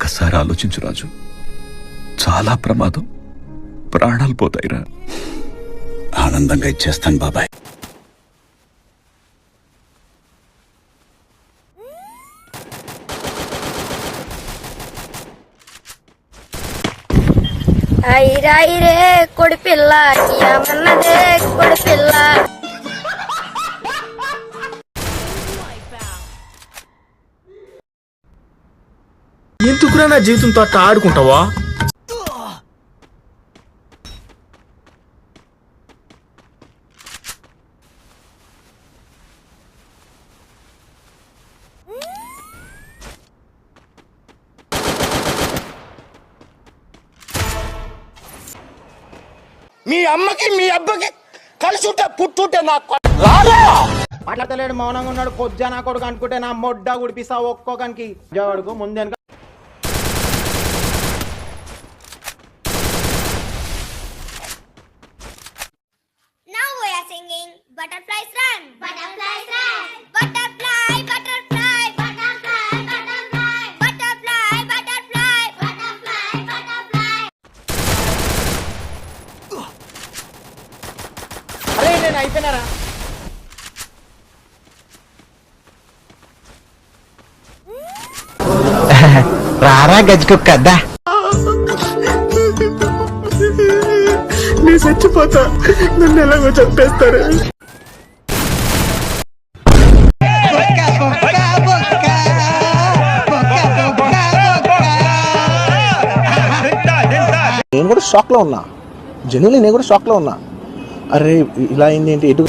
ఒక్కసారి ఆలోచించు రాజు, చాలా ప్రమాదం, ప్రాణాలు పోతాయిరా. ఆనందంగా ఇచ్చేస్తాను బాబాయ్. ఐరే కొడి పిల్ల ఏమన్నదే కొడి పిల్ల. ఎందుకురా నా జీవితంతో అట్లా ఆడుకుంటావా? మీ అమ్మకి మీ అబ్బకి కలిసి ఉంటే పుట్టుంటే నాకు మాట్లాడతలేడు, మౌనంగా ఉన్నాడు. పొజ్జా నా కొడుకు అనుకుంటే నా మొడ్డ గుడిపిస్తా ఒక్కొక్కనికి వాడుకు ముందే. Now we are singing Butterflies Run. Butterflies Run. Butterfly, butterfly, butterfly, butterfly, butterfly, butterfly, butterfly, butterfly. అరే నేను అయిపోయినారా? రారా గజ్జుకుక్కద్దా. నేను చచ్చిపోతా, నన్ను ఎలాగో చంపేస్తారు. నేను కూడా షాక్ లో ఉన్నా, జెన్యున్లీ నేను కూడా షాక్ లో ఉన్నా. అరే ఇలా అయింది ఏంటి? ఎటు